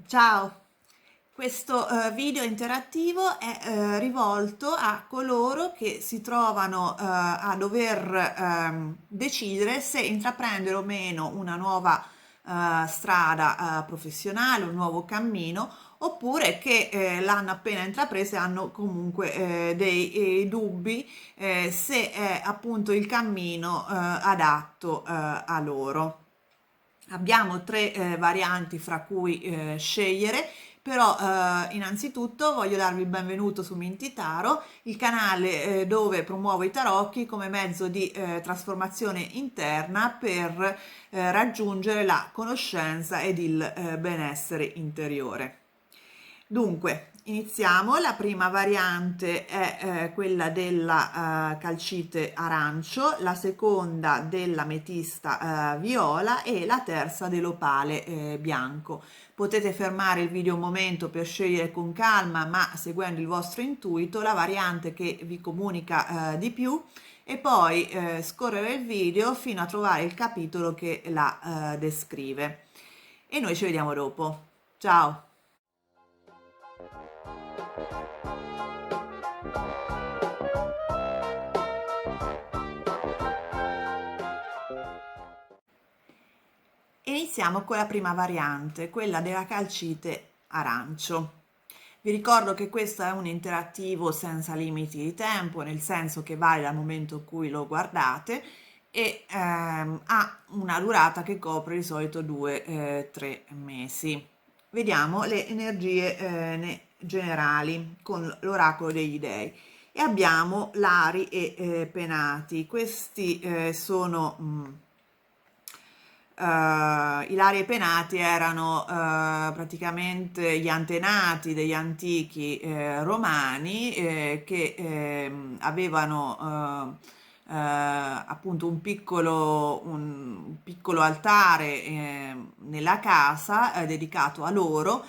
Ciao, questo video interattivo è rivolto a coloro che si trovano a dover decidere se intraprendere o meno una nuova strada professionale, un nuovo cammino, oppure che l'hanno appena intrapresa e hanno comunque dei dubbi se è appunto il cammino adatto a loro. Abbiamo tre varianti fra cui scegliere, però innanzitutto voglio darvi il benvenuto su Mintitaro, il canale dove promuovo i tarocchi come mezzo di trasformazione interna per raggiungere la conoscenza ed il benessere interiore. Dunque, iniziamo. La prima variante è quella della calcite arancio, la seconda dell'ametista viola e la terza dell'opale bianco. Potete fermare il video un momento per scegliere con calma, ma seguendo il vostro intuito, la variante che vi comunica di più e poi scorrere il video fino a trovare il capitolo che la descrive. E noi ci vediamo dopo. Ciao! Iniziamo con la prima variante, quella della calcite arancio. Vi ricordo che questo è un interattivo senza limiti di tempo, nel senso che vale dal momento in cui lo guardate e ha una durata che copre di solito 2-3 mesi. Vediamo le energie generali con l'oracolo degli dei. E abbiamo Lari e Penati. Questi sono Ilaria e Penati erano praticamente gli antenati degli antichi romani che avevano appunto un piccolo altare nella casa dedicato a loro,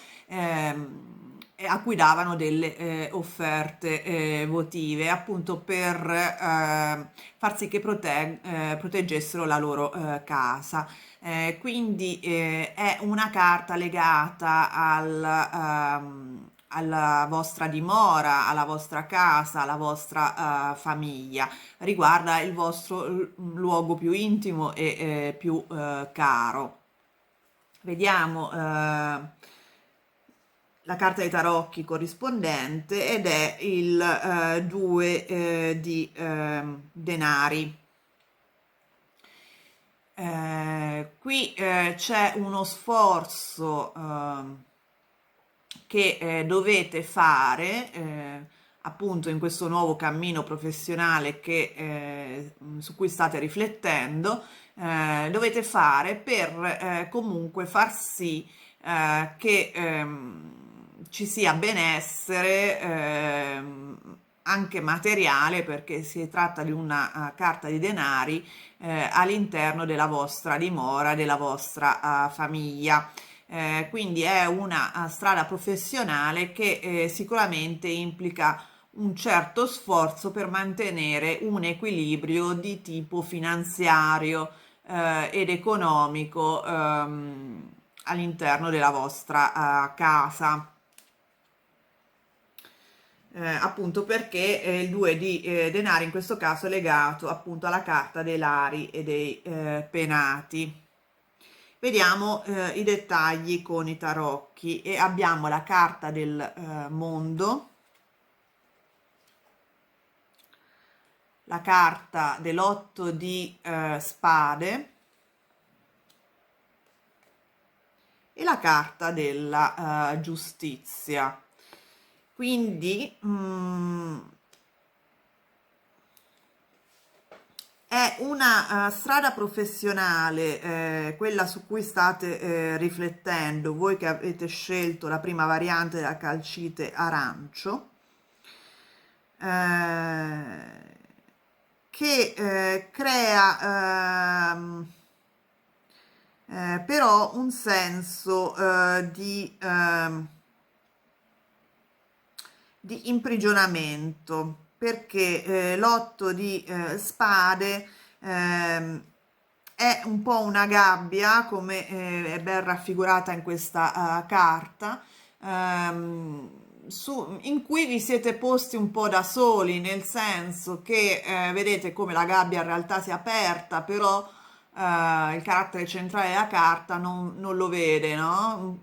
e a cui davano delle offerte votive appunto per far sì che proteggessero la loro casa. Quindi è una carta legata alla vostra dimora, alla vostra casa, alla vostra famiglia, riguarda il vostro luogo più intimo e più caro. Vediamo la carta dei tarocchi corrispondente ed è il 2 di denari. Qui c'è uno sforzo che dovete fare appunto in questo nuovo cammino professionale su cui state riflettendo, dovete fare per comunque far sì che ci sia benessere anche materiale, perché si tratta di una carta di denari all'interno della vostra dimora, della vostra famiglia. Quindi è una strada professionale che sicuramente implica un certo sforzo per mantenere un equilibrio di tipo finanziario ed economico all'interno della vostra casa. Appunto perché il 2 di denari in questo caso è legato appunto alla carta dei lari e dei penati. Vediamo i dettagli con i tarocchi e abbiamo la carta del mondo, la carta dell'otto di spade e la carta della giustizia. Quindi è una strada professionale, quella su cui state riflettendo, voi che avete scelto la prima variante della calcite arancio, che crea però un senso di imprigionamento, perché l'otto di spade ehm, è un po' una gabbia, come è ben raffigurata in questa carta, in cui vi siete posti un po' da soli, nel senso che vedete come la gabbia in realtà si è aperta, però il carattere centrale della carta non lo vede, no?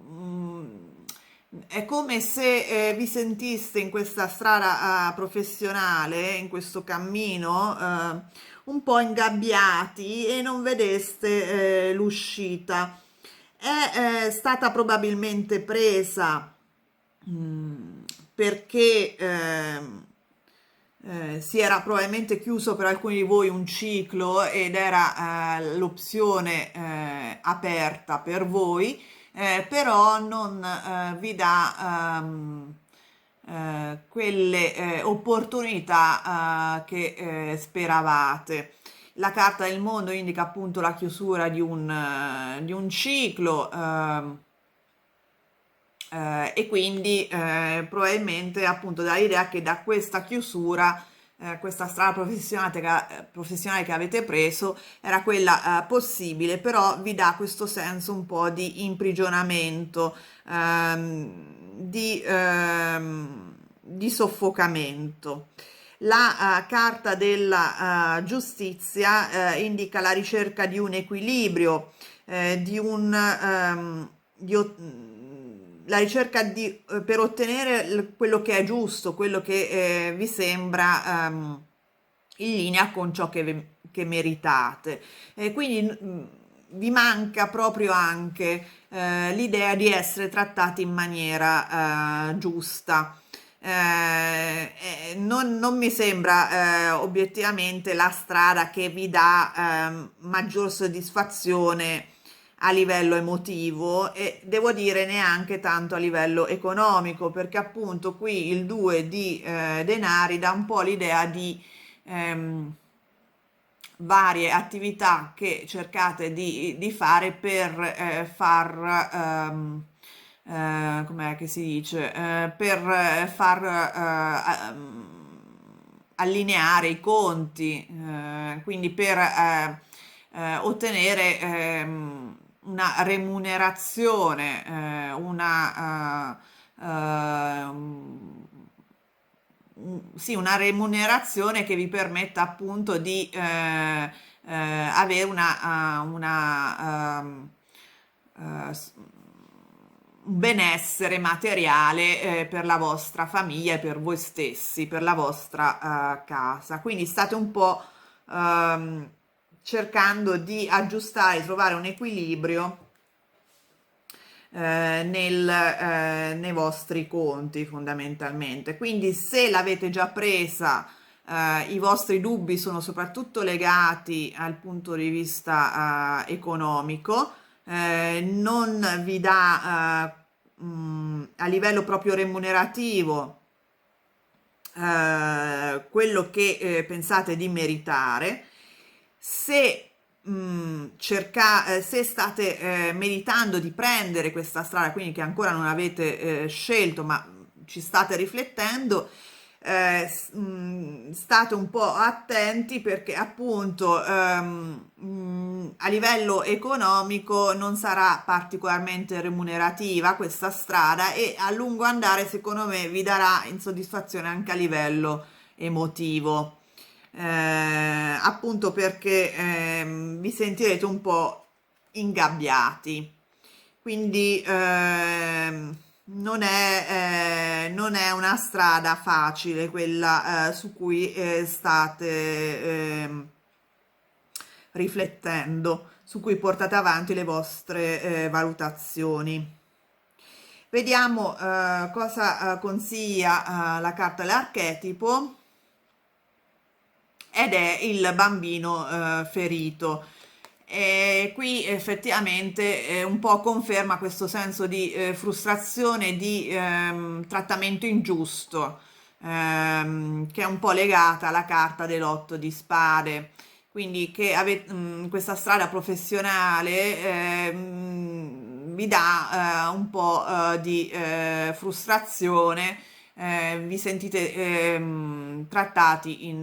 È come se vi sentiste in questa strada professionale, in questo cammino, un po' ingabbiati e non vedeste l'uscita. È stata probabilmente presa mm, perché si era probabilmente chiuso per alcuni di voi un ciclo ed era l'opzione aperta per voi, però non vi dà quelle opportunità che speravate. La carta del mondo indica appunto la chiusura di un ciclo, e quindi probabilmente appunto dall'idea che da questa chiusura, questa strada professionale che avete preso era quella possibile, però vi dà questo senso un po' di imprigionamento, di soffocamento. La carta della giustizia indica la ricerca di un equilibrio, di un, la ricerca per ottenere quello che è giusto, quello che vi sembra in linea con ciò che meritate. Quindi vi manca proprio anche l'idea di essere trattati in maniera giusta. Non mi sembra obiettivamente la strada che vi dà maggior soddisfazione a livello emotivo e devo dire neanche tanto a livello economico, perché appunto qui il 2 di denari dà un po' l'idea di ehm, varie attività che cercate di fare per com'è che si dice, per far allineare i conti, quindi per ottenere una remunerazione, sì, una remunerazione che vi permetta appunto di avere un benessere materiale per la vostra famiglia e per voi stessi, per la vostra casa. Quindi state un po' ehm, cercando di aggiustare, trovare un equilibrio nei vostri conti fondamentalmente. Quindi se l'avete già presa, i vostri dubbi sono soprattutto legati al punto di vista economico, non vi dà a livello proprio remunerativo quello che pensate di meritare. Se se state meditando di prendere questa strada, quindi che ancora non avete scelto, ma ci state riflettendo, state un po' attenti perché appunto a livello economico non sarà particolarmente remunerativa questa strada e a lungo andare secondo me vi darà insoddisfazione anche a livello emotivo, appunto perché vi sentirete un po' ingabbiati. Quindi non è una strada facile quella su cui state riflettendo, su cui portate avanti le vostre valutazioni. Vediamo cosa consiglia la carta dell'archetipo ed è il bambino ferito. E qui effettivamente un po' conferma questo senso di frustrazione, di trattamento ingiusto, che è un po' legata alla carta dell'otto di spade. Quindi che avete questa strada professionale vi dà un po' di frustrazione vi sentite trattati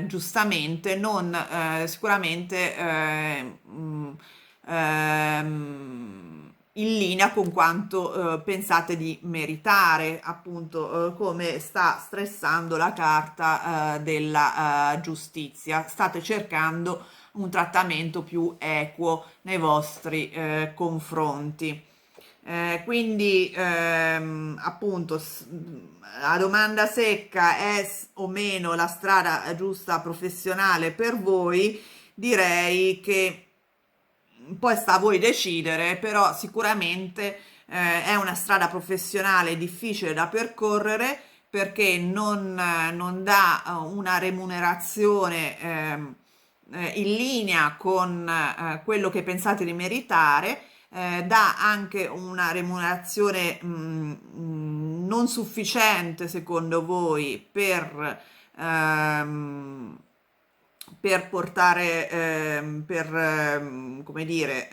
giustamente, non sicuramente in linea con quanto pensate di meritare, appunto, come sta stressando la carta della giustizia. State cercando un trattamento più equo nei vostri confronti. Quindi appunto la domanda secca è o meno la strada giusta professionale per voi, direi che poi sta a voi decidere, però sicuramente è una strada professionale difficile da percorrere perché non dà una remunerazione in linea con quello che pensate di meritare, dà anche una remunerazione non sufficiente secondo voi per portare, come dire,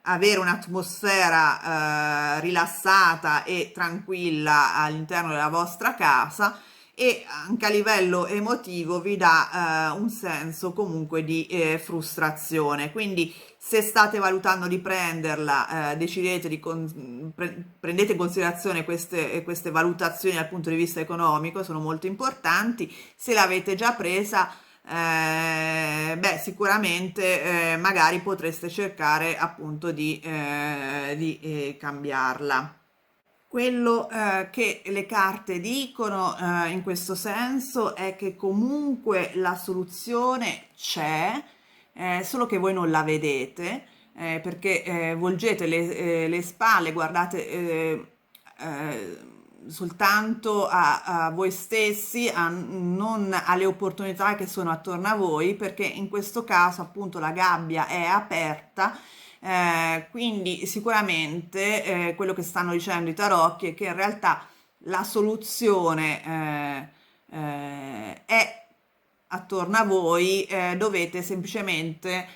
avere un'atmosfera rilassata e tranquilla all'interno della vostra casa e anche a livello emotivo vi dà un senso comunque di frustrazione. Quindi se state valutando di prenderla, decidete di prendete in considerazione queste valutazioni dal punto di vista economico, sono molto importanti. Se l'avete già presa, beh, sicuramente magari potreste cercare appunto di cambiarla. Quello che le carte dicono in questo senso è che comunque la soluzione c'è, solo che voi non la vedete, perché volgete le spalle, guardate soltanto a voi stessi, non alle opportunità che sono attorno a voi, perché in questo caso appunto la gabbia è aperta. Quindi sicuramente quello che stanno dicendo i tarocchi è che in realtà la soluzione è attorno a voi, dovete semplicemente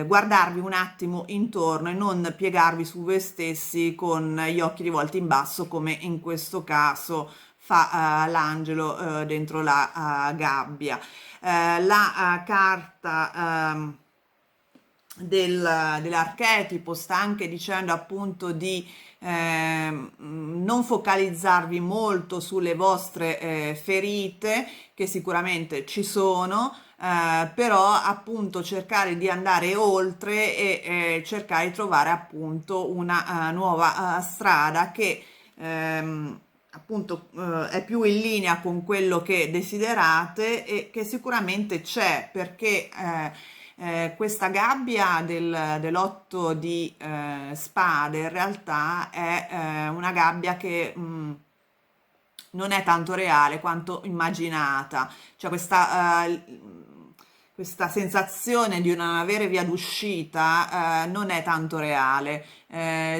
guardarvi un attimo intorno e non piegarvi su voi stessi con gli occhi rivolti in basso come in questo caso fa l'angelo dentro la gabbia. La carta dell'archetipo sta anche dicendo appunto di non focalizzarvi molto sulle vostre ferite che sicuramente ci sono, però appunto cercare di andare oltre e cercare di trovare appunto una nuova strada che appunto è più in linea con quello che desiderate e che sicuramente c'è perché questa gabbia dell'otto di spade in realtà è una gabbia che non è tanto reale quanto immaginata, cioè questa sensazione di una avere via d'uscita non è tanto reale,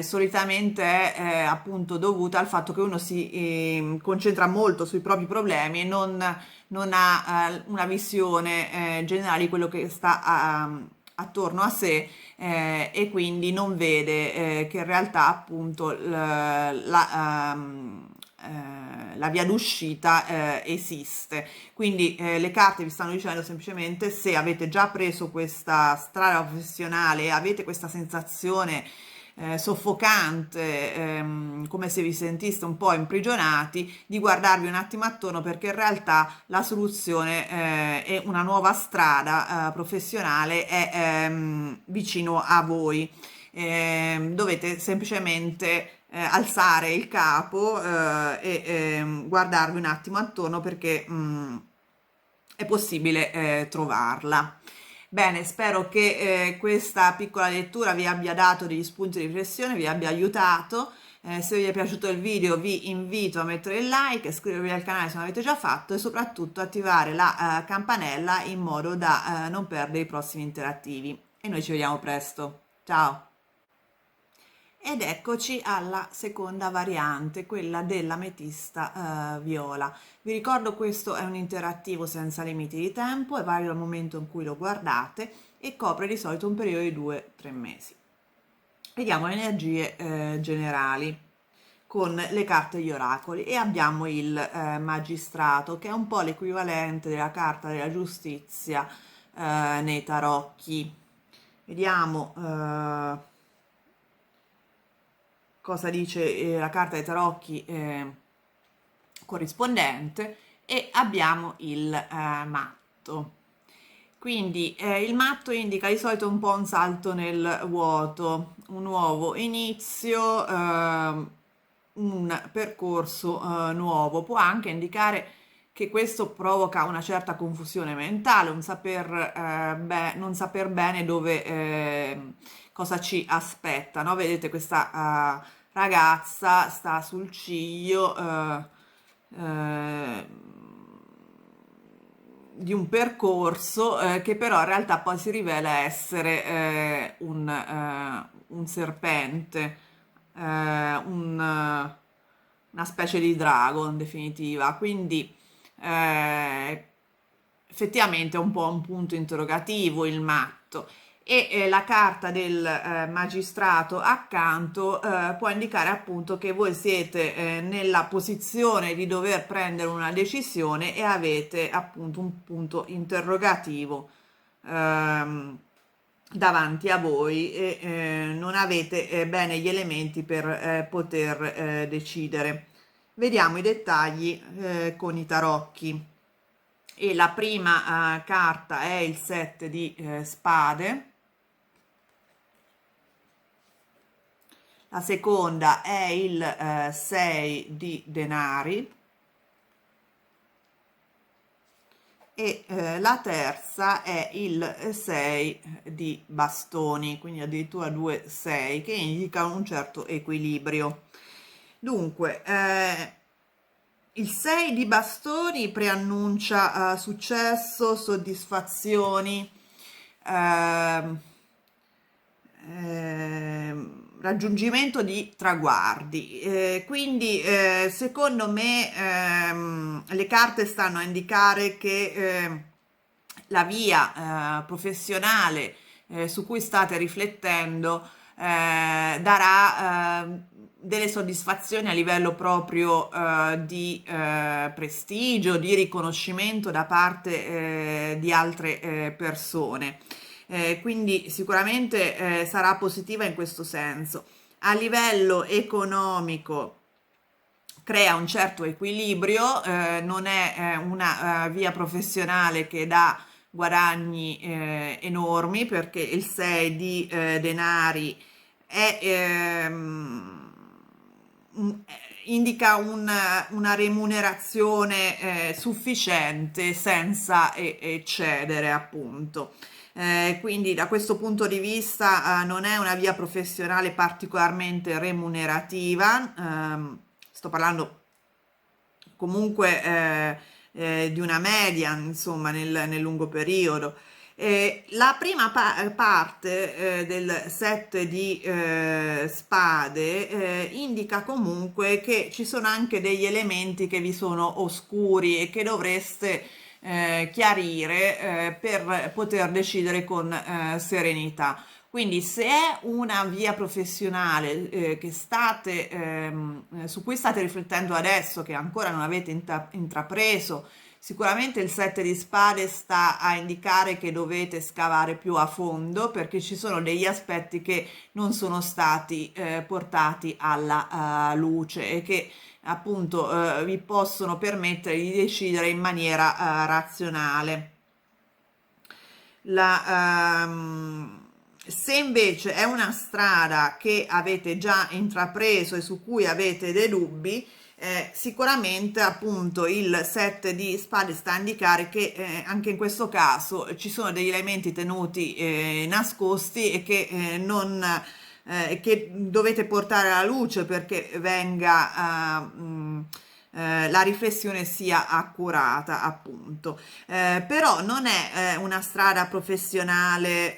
solitamente è appunto dovuta al fatto che uno si concentra molto sui propri problemi e non ha una visione generale di quello che sta attorno a sé e quindi non vede che in realtà appunto la via d'uscita esiste. Quindi le carte vi stanno dicendo semplicemente se avete già preso questa strada professionale e avete questa sensazione soffocante, come se vi sentiste un po' imprigionati, di guardarvi un attimo attorno perché in realtà la soluzione è una nuova strada professionale è vicino a voi. Dovete semplicemente alzare il capo e guardarvi un attimo attorno perché è possibile trovarla. Bene, spero che questa piccola lettura vi abbia dato degli spunti di riflessione, vi abbia aiutato. Se vi è piaciuto il video vi invito a mettere il like, iscrivervi al canale se non l'avete già fatto e soprattutto attivare la campanella in modo da non perdere i prossimi interattivi. E noi ci vediamo presto. Ciao! Ed eccoci alla seconda variante, quella dell'ametista viola. Vi ricordo questo è un interattivo senza limiti di tempo, è valido al momento in cui lo guardate e copre di solito un periodo di 2-3 mesi. Vediamo le energie generali. con le carte degli oracoli e abbiamo il magistrato, che è un po' l'equivalente della carta della giustizia nei tarocchi. Vediamo cosa dice la carta dei tarocchi corrispondente, e abbiamo il matto. Quindi il matto indica di solito un po' un salto nel vuoto, un nuovo inizio, un percorso nuovo. Può anche indicare che questo provoca una certa confusione mentale, un non saper bene dove, cosa ci aspetta, no? Vedete questa ragazza sta sul ciglio eh, di un percorso che però in realtà poi si rivela essere un serpente, una specie di drago in definitiva. Quindi effettivamente è un po' un punto interrogativo il matto. E la carta del magistrato accanto può indicare appunto che voi siete nella posizione di dover prendere una decisione e avete appunto un punto interrogativo ehm, davanti a voi e non avete bene gli elementi per poter decidere. Vediamo i dettagli con i tarocchi. E la prima carta è il 7 di spade, la seconda è il 6 di denari e la terza è il 6 di bastoni, quindi addirittura 2 6 che indicano un certo equilibrio. Dunque, il 6 di bastoni preannuncia successo, soddisfazioni, ehm, raggiungimento di traguardi. Quindi secondo me le carte stanno a indicare che la via professionale su cui state riflettendo darà delle soddisfazioni a livello proprio di prestigio, di riconoscimento da parte di altre persone. Quindi sicuramente sarà positiva in questo senso. A livello economico crea un certo equilibrio, non è una via professionale che dà guadagni enormi, perché il 6 di denari è, indica una remunerazione sufficiente senza eccedere, appunto. Quindi da questo punto di vista non è una via professionale particolarmente remunerativa, sto parlando comunque di una media, insomma, nel lungo periodo. La prima parte del set di spade indica comunque che ci sono anche degli elementi che vi sono oscuri e che dovreste chiarire per poter decidere con serenità. Quindi se è una via professionale su cui state riflettendo adesso, che ancora non avete intrapreso, sicuramente il 7 di spade sta a indicare che dovete scavare più a fondo, perché ci sono degli aspetti che non sono stati portati alla luce e che appunto vi possono permettere di decidere in maniera razionale. Se invece è una strada che avete già intrapreso e su cui avete dei dubbi, sicuramente appunto il 7 di spade sta a indicare che anche in questo caso ci sono degli elementi tenuti nascosti e che non che dovete portare alla luce perché venga la riflessione sia accurata, appunto. Però non è una strada professionale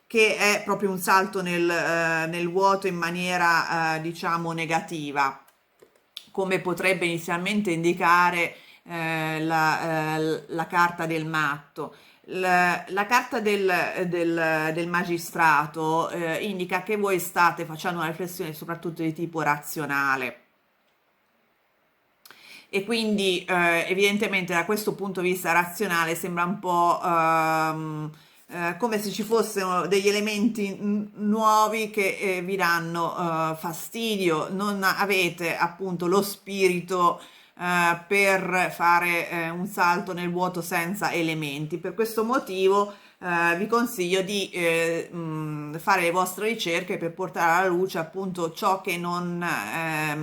che è proprio un salto nel vuoto in maniera diciamo negativa, come potrebbe inizialmente indicare la carta del matto. La carta del magistrato indica che voi state facendo una riflessione soprattutto di tipo razionale e quindi evidentemente da questo punto di vista razionale sembra un po' come se ci fossero degli elementi nuovi che vi danno fastidio, non avete appunto lo spirito per fare un salto nel vuoto senza elementi. Per questo motivo vi consiglio di fare le vostre ricerche per portare alla luce appunto ciò che non è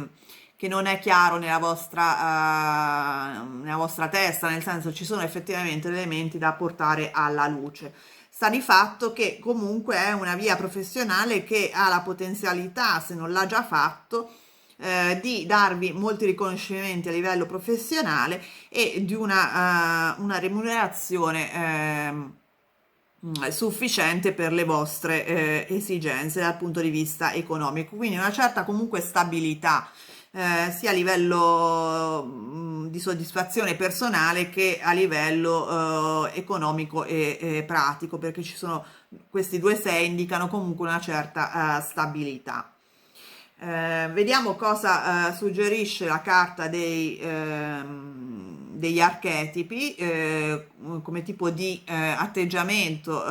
chiaro nella vostra testa, nel senso ci sono effettivamente elementi da portare alla luce. Sta di fatto che comunque è una via professionale che ha la potenzialità, se non l'ha già fatto, di darvi molti riconoscimenti a livello professionale e di una remunerazione sufficiente per le vostre esigenze dal punto di vista economico, quindi una certa comunque stabilità sia a livello di soddisfazione personale che a livello economico e pratico, perché ci sono questi due sei indicano comunque una certa stabilità. Vediamo cosa suggerisce la carta degli archetipi come tipo di atteggiamento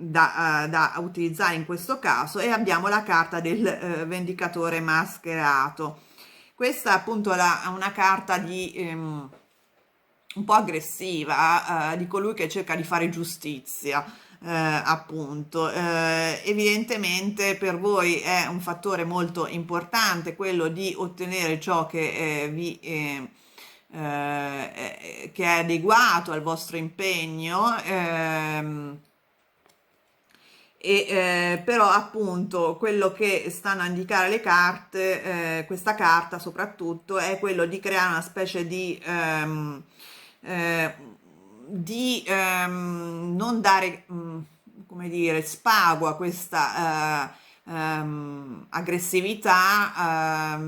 da utilizzare in questo caso, e abbiamo la carta del vendicatore mascherato. Questa è appunto una carta un po' aggressiva, di colui che cerca di fare giustizia. Appunto, evidentemente per voi è un fattore molto importante quello di ottenere ciò che è adeguato al vostro impegno, però appunto quello che stanno a indicare le carte, questa carta soprattutto, è quello di creare una specie eh, di non dare, come dire, spago a questa aggressività,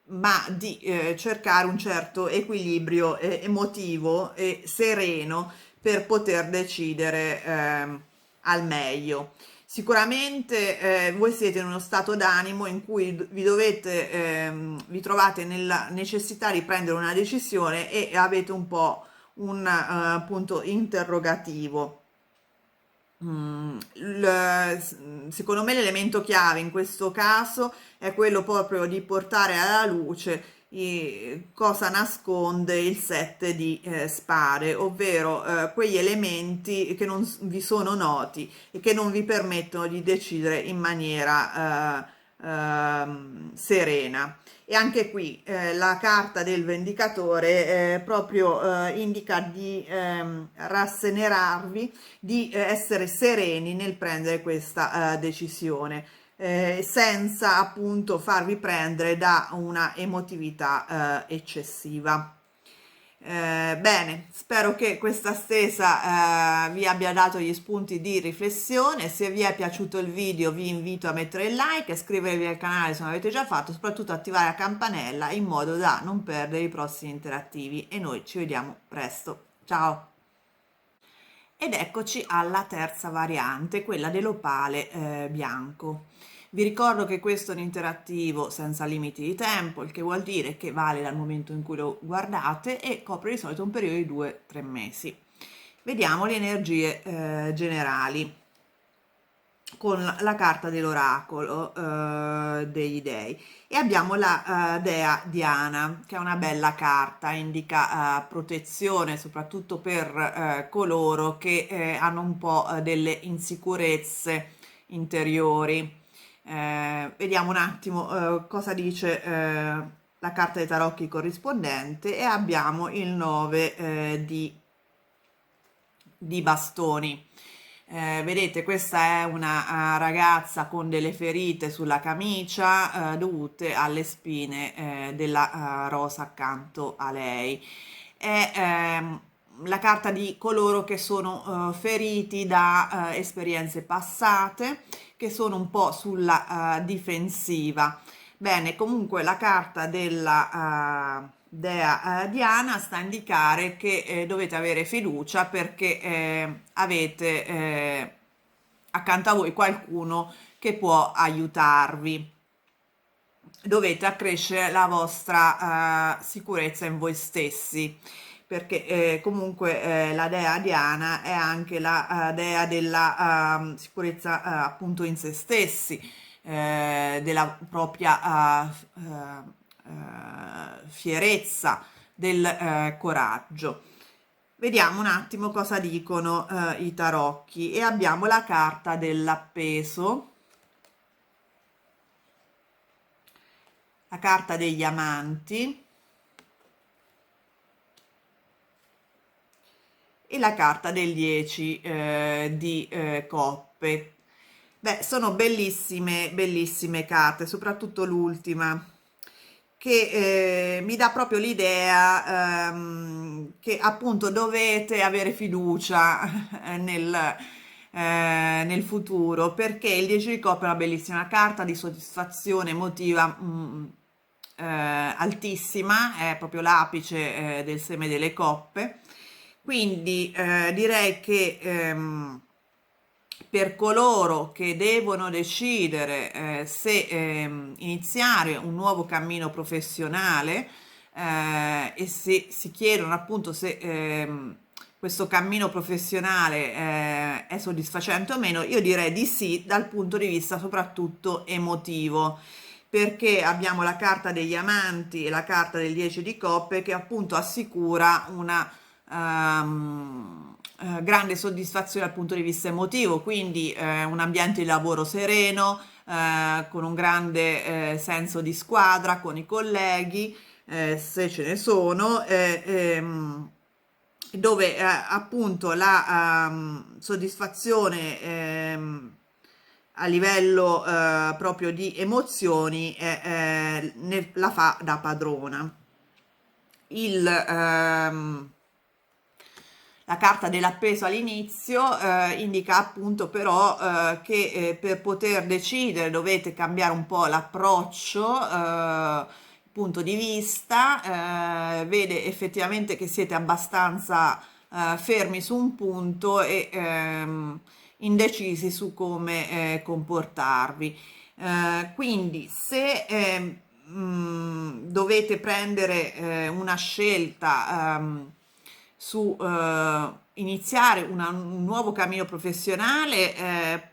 ma di cercare un certo equilibrio emotivo e sereno per poter decidere al meglio. Sicuramente voi siete in uno stato d'animo in cui vi trovate nella necessità di prendere una decisione e avete un po' un punto interrogativo. Secondo me l'elemento chiave in questo caso è quello proprio di portare alla luce cosa nasconde il 7 di spade, ovvero quegli elementi che non vi sono noti e che non vi permettono di decidere in maniera serena. E anche qui la carta del vendicatore proprio indica di rasserenarvi, di essere sereni nel prendere questa decisione, senza appunto farvi prendere da una emotività eccessiva. Bene, spero che questa stesa vi abbia dato gli spunti di riflessione. Se vi è piaciuto il video vi invito a mettere il like, iscrivervi al canale se non l'avete già fatto, soprattutto attivare la campanella in modo da non perdere i prossimi interattivi, e noi ci vediamo presto. Ciao! Ed eccoci alla terza variante, quella dell'opale bianco. Vi ricordo che questo è un interattivo senza limiti di tempo, il che vuol dire che vale dal momento in cui lo guardate e copre di solito un periodo di 2-3 mesi. Vediamo le energie generali con la carta dell'oracolo degli dei, e abbiamo la dea Diana, che è una bella carta, indica protezione soprattutto per coloro che hanno un po' delle insicurezze interiori. Vediamo un attimo cosa dice la carta dei tarocchi corrispondente, e abbiamo il 9 di bastoni. Vedete, questa è una ragazza con delle ferite sulla camicia dovute alle spine della rosa accanto a lei. È la carta di coloro che sono feriti da esperienze passate, che sono un po' sulla difensiva. Bene, comunque la carta dea Diana sta a indicare che dovete avere fiducia perché avete accanto a voi qualcuno che può aiutarvi. Dovete accrescere la vostra sicurezza in voi stessi, perché comunque la dea Diana è anche la dea della sicurezza appunto in se stessi, della propria fierezza, del coraggio. Vediamo un attimo cosa dicono i tarocchi e abbiamo la carta dell'appeso, la carta degli amanti e la carta del 10 di coppe. Beh, sono bellissime, bellissime carte, soprattutto l'ultima, che mi dà proprio l'idea che appunto dovete avere fiducia nel futuro, perché il 10 di coppe è una bellissima carta di soddisfazione emotiva altissima, è proprio l'apice del seme delle coppe. Quindi direi che per coloro che devono decidere se iniziare un nuovo cammino professionale e se si chiedono appunto se questo cammino professionale è soddisfacente o meno, io direi di sì dal punto di vista soprattutto emotivo, perché abbiamo la carta degli amanti e la carta del 10 di coppe che appunto assicura una grande soddisfazione dal punto di vista emotivo, quindi un ambiente di lavoro sereno, con un grande senso di squadra con i colleghi, se ce ne sono, dove appunto la soddisfazione a livello proprio di emozioni la fa da padrona. La carta dell'appeso all'inizio indica appunto però che per poter decidere dovete cambiare un po' l'approccio, punto di vista, vede effettivamente che siete abbastanza fermi su un punto e indecisi su come comportarvi. Quindi se dovete prendere una scelta su iniziare un nuovo cammino professionale,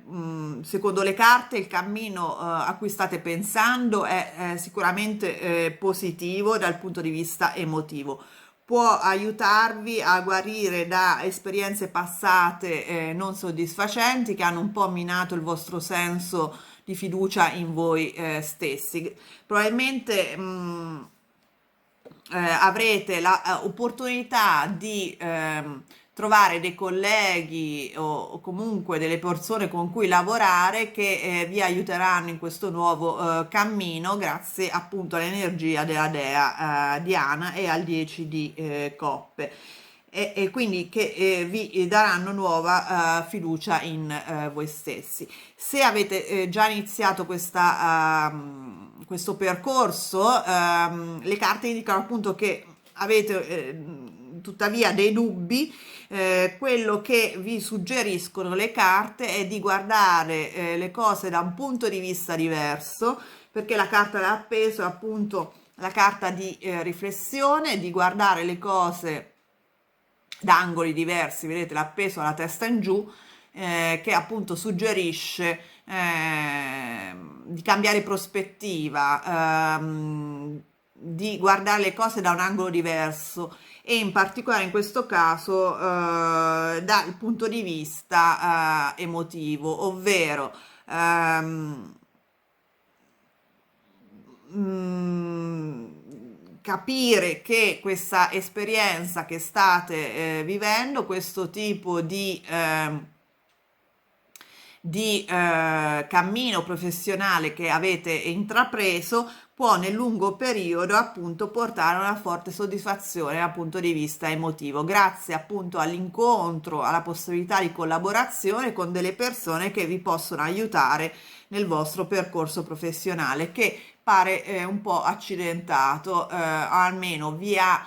secondo le carte il cammino a cui state pensando è sicuramente positivo dal punto di vista emotivo. Può aiutarvi a guarire da esperienze passate non soddisfacenti che hanno un po' minato il vostro senso di fiducia in voi stessi. Probabilmente avrete l'opportunità di trovare dei colleghi o comunque delle persone con cui lavorare che vi aiuteranno in questo nuovo cammino grazie appunto all'energia della dea Diana e al 10 di coppe. E quindi che vi daranno nuova fiducia in voi stessi. Se avete già iniziato questo percorso, le carte indicano appunto che avete tuttavia dei dubbi. Quello che vi suggeriscono le carte è di guardare le cose da un punto di vista diverso, perché la carta dell'appeso è appunto la carta di riflessione, di guardare le cose da angoli diversi. Vedete, l'appeso alla testa in giù, che appunto suggerisce di cambiare prospettiva, di guardare le cose da un angolo diverso e in particolare in questo caso dal punto di vista emotivo, ovvero capire che questa esperienza che state vivendo, questo tipo di cammino professionale che avete intrapreso può nel lungo periodo appunto portare a una forte soddisfazione dal punto di vista emotivo, grazie appunto all'incontro, alla possibilità di collaborazione con delle persone che vi possono aiutare nel vostro percorso professionale, che pare un po' accidentato, almeno vi ha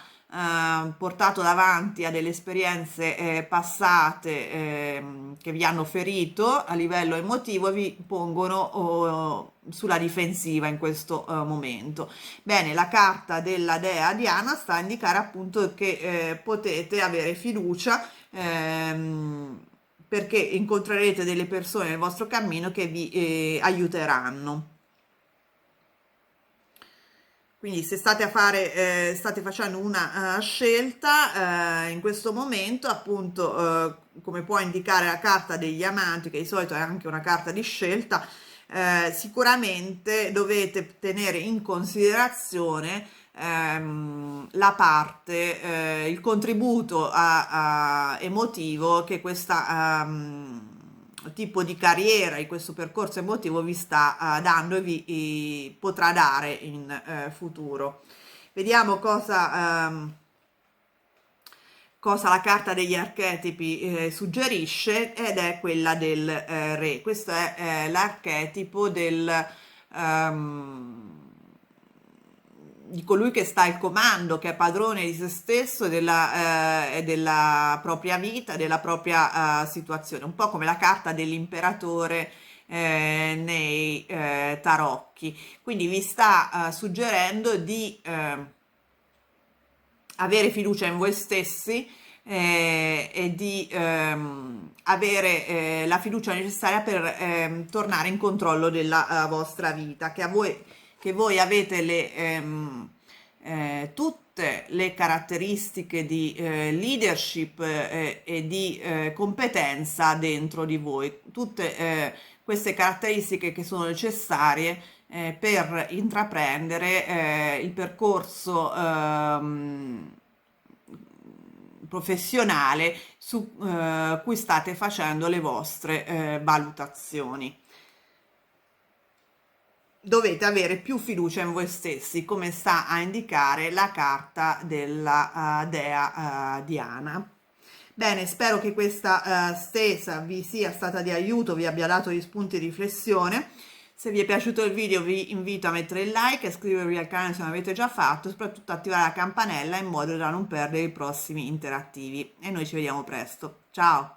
portato davanti a delle esperienze passate che vi hanno ferito a livello emotivo e vi pongono sulla difensiva in questo momento. Bene, la carta della dea Diana sta a indicare appunto che potete avere fiducia, perché incontrerete delle persone nel vostro cammino che vi aiuteranno. Quindi se state facendo una scelta in questo momento, appunto, come può indicare la carta degli amanti, che di solito è anche una carta di scelta, sicuramente dovete tenere in considerazione la parte, il contributo emotivo che questa tipo di carriera, di questo percorso emotivo vi sta dando e vi potrà dare in futuro. Vediamo cosa la carta degli archetipi suggerisce, ed è quella del re. Questo è l'archetipo ehm, di colui che sta al comando, che è padrone di se stesso e della propria vita, della propria situazione, un po' come la carta dell'imperatore nei tarocchi. Quindi vi sta suggerendo di avere fiducia in voi stessi e di avere la fiducia necessaria per tornare in controllo della vostra vita, che voi avete tutte le caratteristiche di leadership e di competenza dentro di voi, tutte queste caratteristiche che sono necessarie per intraprendere il percorso professionale su cui state facendo le vostre valutazioni. Dovete avere più fiducia in voi stessi, come sta a indicare la carta della dea Diana. Bene, spero che questa stesa vi sia stata di aiuto, vi abbia dato gli spunti di riflessione. Se vi è piaciuto il video vi invito a mettere il like, a iscrivervi al canale se non l'avete già fatto e soprattutto attivare la campanella in modo da non perdere i prossimi interattivi. E noi ci vediamo presto. Ciao!